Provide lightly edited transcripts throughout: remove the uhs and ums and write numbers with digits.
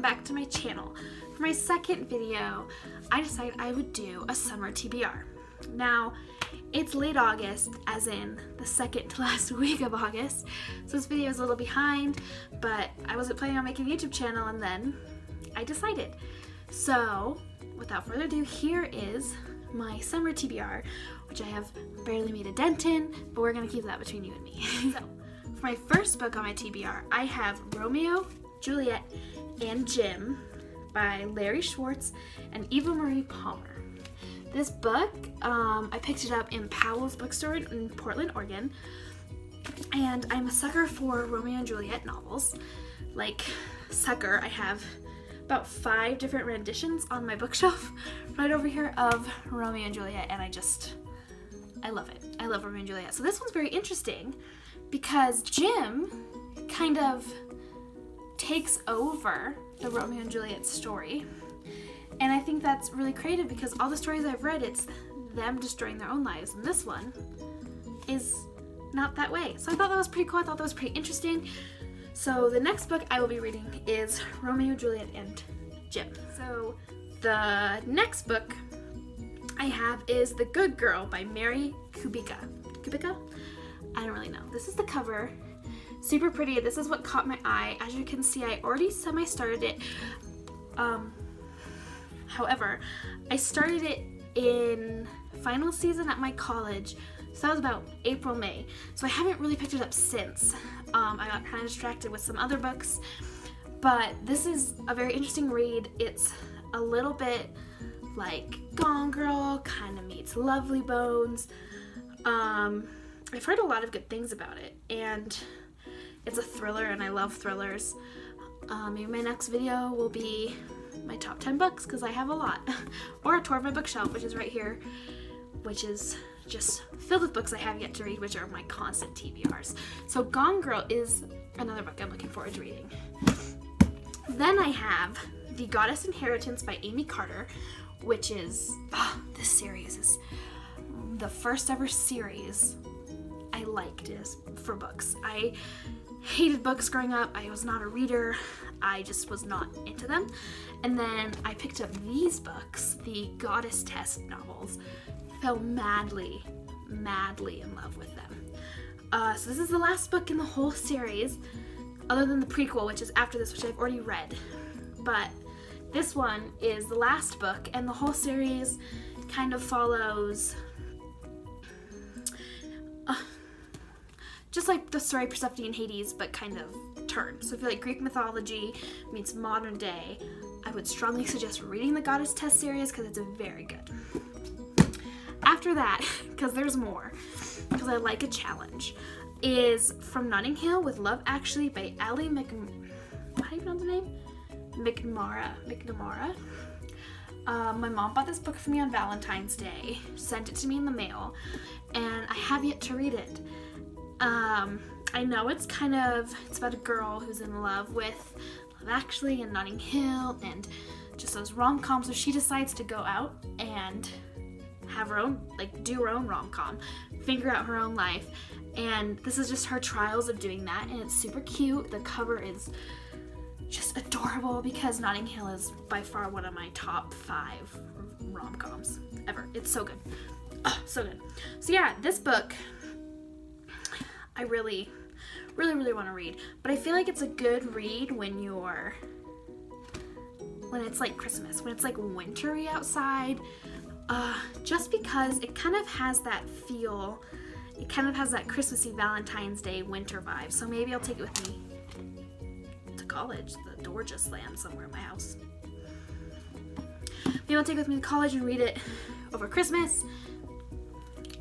back to my channel. For my second video, I decided I would do a summer TBR. Now, it's late August, as in the second to last week of August, so this video is a little behind, but I wasn't planning on making a YouTube channel, and then I decided. So, without further ado, here is my summer TBR, which I have barely made a dent in, but we're gonna keep that between you and me. So, for my first book on my TBR, I have Romeo, Juliet, and Jim by Larry Schwartz and Eva Marie Palmer. This book, I picked it up in Powell's bookstore in Portland, Oregon, and I'm a sucker for Romeo and Juliet novels. Like, sucker, I have about 5 different renditions on my bookshelf right over here of Romeo and Juliet, and I love it. I love Romeo and Juliet. So this one's very interesting because Jim kind of takes over the Romeo and Juliet story. And I think that's really creative because all the stories I've read, it's them destroying their own lives. And this one is not that way. So I thought that was pretty cool. I thought that was pretty interesting. So the next book I will be reading is Romeo, Juliet, and Jim. So the next book I have is The Good Girl by Mary Kubica. Kubica? I don't really know. This is the cover. Super pretty. This is what caught my eye. As you can see, I already semi-started it. However, I started it in final season at my college, so that was about April, May. So I haven't really picked it up since. I got kind of distracted with some other books, but this is a very interesting read. It's a little bit like Gone Girl, kind of meets Lovely Bones. I've heard a lot of good things about it, and it's a thriller, and I love thrillers. Maybe my next video will be my top 10 books, because I have a lot. Or a tour of my bookshelf, which is right here, which is just filled with books I have yet to read, which are my constant TBRs. So Gone Girl is another book I'm looking forward to reading. Then I have The Goddess Inheritance by Amy Carter, which is, this series is the first ever series I liked for books. I hated books growing up. I was not a reader. I just was not into them. And then I picked up these books, the Goddess Test novels. Fell madly, madly in love with them. So this is the last book in the whole series, other than the prequel, which is after this, which I've already read. But this one is the last book, and the whole series kind of follows just like the story Persephone and Hades, but kind of turned. So if you like Greek mythology meets modern day, I would strongly suggest reading the Goddess Test series because it's very good. After that, because there's more, because I like a challenge, is From Notting Hill with Love Actually by Allie how do you pronounce the name? McNamara. My mom bought this book for me on Valentine's Day, sent it to me in the mail, and I have yet to read it. I know it's about a girl who's in love with Love Actually and Notting Hill and just those rom-coms, so she decides to go out and have her own, do her own rom-com, figure out her own life, and this is just her trials of doing that, and it's super cute. The cover is just adorable because Notting Hill is by far one of my top 5 rom-coms ever. It's so good. Oh, so good. So yeah, this book I really, really, really want to read, but I feel like it's a good read when it's like Christmas, when it's like wintry outside, just because it kind of has that feel, it kind of has that Christmassy Valentine's Day winter vibe, so maybe I'll take it with me to college. The door just slammed somewhere in my house. Maybe I'll take it with me to college and read it over Christmas.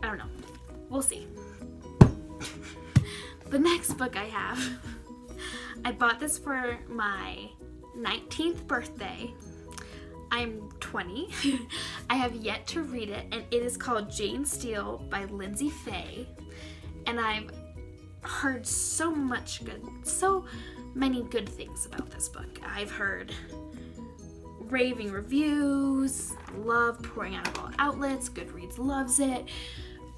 I don't know. We'll see. The next book I have, I bought this for my 19th birthday. I'm 20. I have yet to read it, and it is called Jane Steele by Lindsay Fay. And I've heard so many good things about this book. I've heard raving reviews, love pouring out of all outlets, Goodreads loves it.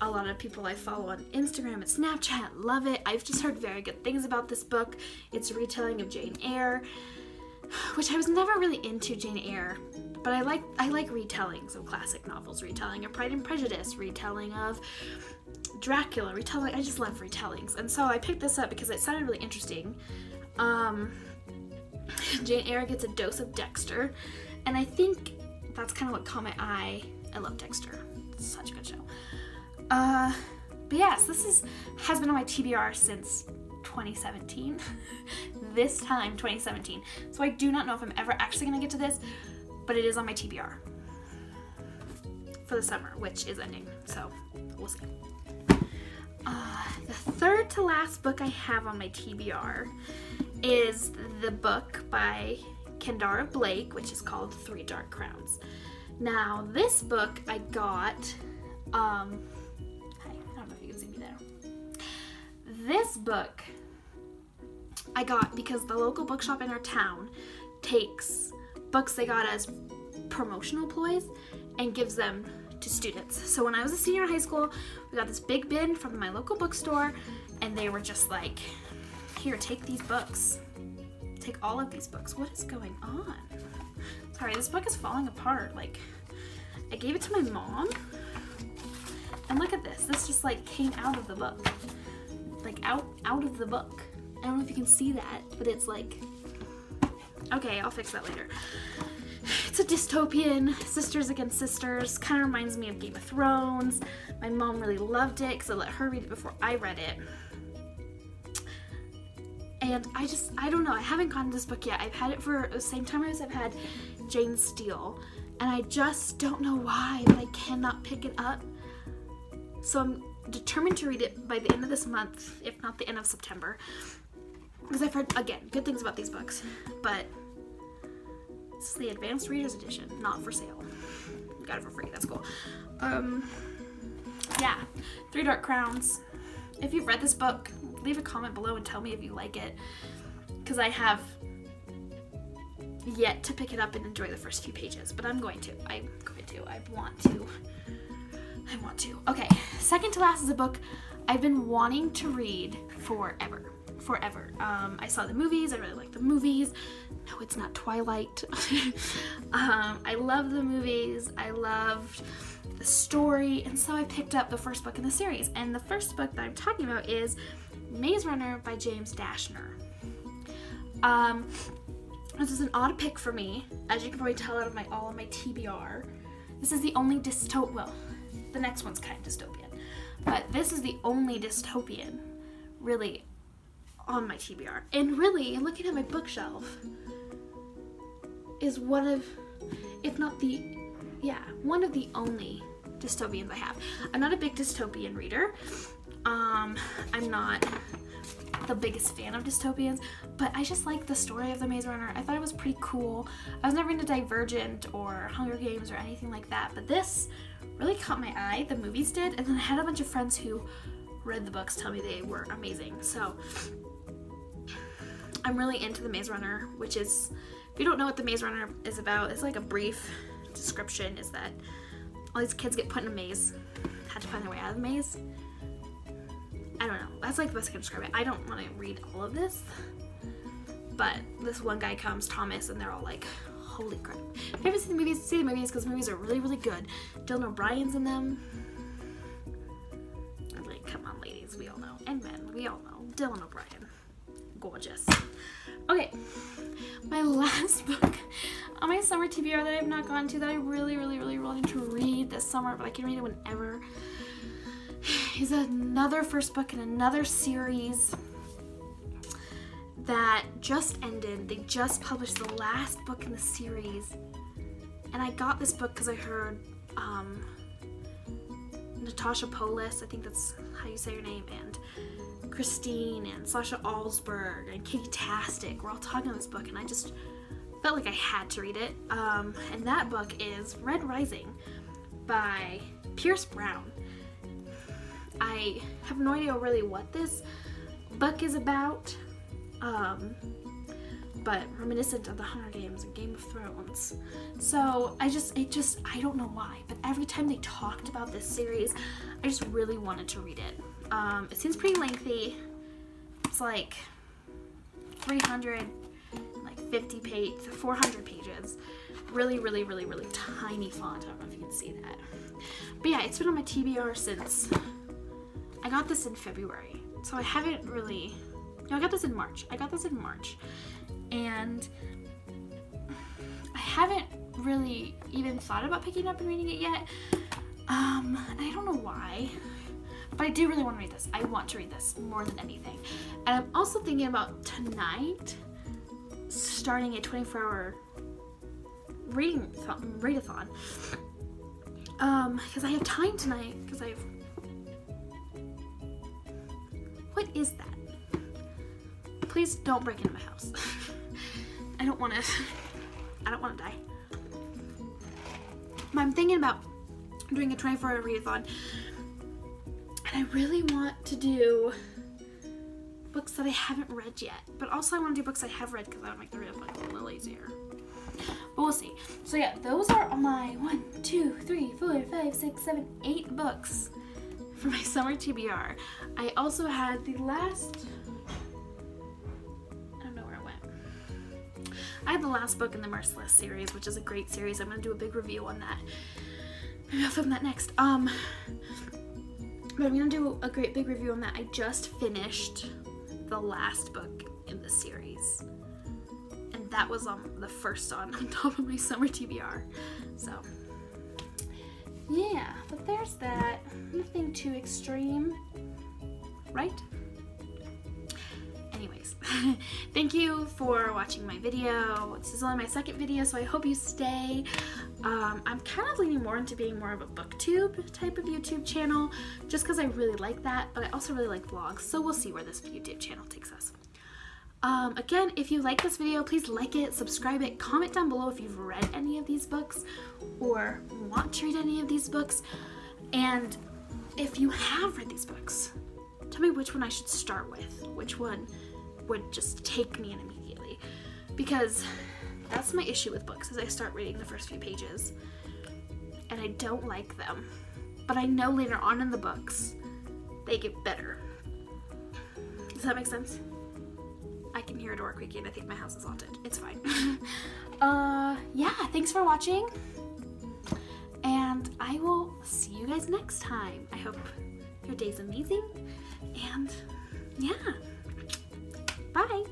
A lot of people I follow on Instagram and Snapchat love it. I've just heard very good things about this book. It's a retelling of Jane Eyre. which I was never really into Jane Eyre, but I like retellings of classic novels, retelling of Pride and Prejudice, retelling of Dracula, retelling. I just love retellings, and so I picked this up because it sounded really interesting. Jane Eyre gets a dose of Dexter, and I think that's kind of what caught my eye. I love Dexter. It's such a good show. But yes, this has been on my TBR since 2017. This time, 2017. So I do not know if I'm ever actually going to get to this, but it is on my TBR for the summer, which is ending. So we'll see. The third to last book I have on my TBR is the book by Kendara Blake, which is called 3 Dark Crowns. Now, this book I got, hi, I don't know if you can see me there. This book I got because the local bookshop in our town takes books they got as promotional ploys and gives them to students. So when I was a senior in high school, we got this big bin from my local bookstore, and they were just like, here, take these books. Take all of these books. What is going on? Sorry, this book is falling apart. Like, I gave it to my mom, and look at this. This just like came out of the book. Like out of the book. I don't know if you can see that, but it's like, okay, I'll fix that later. It's a dystopian, sisters against sisters, kind of reminds me of Game of Thrones. My mom really loved it because I let her read it before I read it. And I don't know, I haven't gotten this book yet. I've had it for the same time as I've had Jane Steele, and I just don't know why, but I cannot pick it up. So I'm determined to read it by the end of this month, if not the end of September, because I've heard, again, good things about these books, but it's the Advanced Reader's Edition, not for sale. Got it for free, that's cool. Yeah, 3 Dark Crowns. If you've read this book, leave a comment below and tell me if you like it, because I have yet to pick it up and enjoy the first few pages, but I want to. Okay, second to last is a book I've been wanting to read forever. I saw the movies, I really like the movies. No, it's not Twilight. I love the movies, I loved the story, and so I picked up the first book in the series. And the first book that I'm talking about is Maze Runner by James Dashner. This is an odd pick for me, as you can probably tell out of all of my TBR. This is the only well, the next one's kind of dystopian, but this is the only dystopian, really, on my TBR. And really, looking at my bookshelf, is one of the only dystopians I have. I'm not a big dystopian reader. I'm not the biggest fan of dystopians, but I just like the story of the Maze Runner. I thought it was pretty cool. I was never into Divergent or Hunger Games or anything like that, but this really caught my eye. The movies did, and then I had a bunch of friends who read the books tell me they were amazing. So I'm really into the Maze Runner, which is, if you don't know what the Maze Runner is about, it's like a brief description, is that all these kids get put in a maze, have to find their way out of the maze. I don't know, that's like the best I can describe it. I don't want to read all of this, but this one guy comes, Thomas, and they're all like, holy crap. If you haven't seen the movies, see the movies, because the movies are really, really good. Dylan O'Brien's in them. I'm like, come on, ladies, we all know. And men, we all know. Dylan O'Brien. Gorgeous. Okay, my last book on my summer TBR that I have not gotten to, that I really, really, really wanted to read this summer, but I can read it whenever, is another first book in another series that just ended. They just published the last book in the series, and I got this book because I heard Natasha Polis, I think that's how you say her name, and Christine and Sasha Alsberg and Katie Tastic were all talking about this book, and I just felt like I had to read it. And that book is Red Rising by Pierce Brown. I have no idea really what this book is about, but reminiscent of the Hunger Games and Game of Thrones. So I don't know why, but every time they talked about this series, I just really wanted to read it. It seems pretty lengthy. It's like 350 400 pages. Really, really, really, really tiny font. I don't know if you can see that. But yeah, it's been on my TBR since I got this in February. So I haven't really, no, I got this in March. And I haven't really even thought about picking it up and reading it yet. I don't know why, but I do really want to read this. I want to read this more than anything. And I'm also thinking about tonight starting a 24-hour readathon. Because I have time tonight, because I have, what is that? Please don't break into my house. I don't want to die. But I'm thinking about doing a 24-hour readathon, and I really want to do books that I haven't read yet, but also I want to do books I have read because that would make the readathon a little easier. But we'll see. So yeah, those are my 8 books for my summer TBR. I also had the last, I don't know where it went. I had the last book in the Merciless series, which is a great series. I'm going to do a big review on that. Maybe I'll film that next. But I'm going to do a great big review on that. I just finished the last book in the series. And that was the first on top of my summer TBR. So, yeah. But there's that. Nothing too extreme. Right? Anyways, thank you for watching my video. This is only my second video, so I hope you stay. I'm kind of leaning more into being more of a booktube type of YouTube channel, just because I really like that, but I also really like vlogs, so we'll see where this YouTube channel takes us. Again, if you like this video, please like it, subscribe it, comment down below if you've read any of these books or want to read any of these books, and if you have read these books, tell me which one I should start with, which one would just take me in immediately, because that's my issue with books, is I start reading the first few pages and I don't like them, but I know later on in the books they get better. Does that make sense? I can hear a door creaking. I think my house is haunted. It's fine. Yeah, thanks for watching, and I will see you guys next time. I hope your day's amazing, and yeah, bye.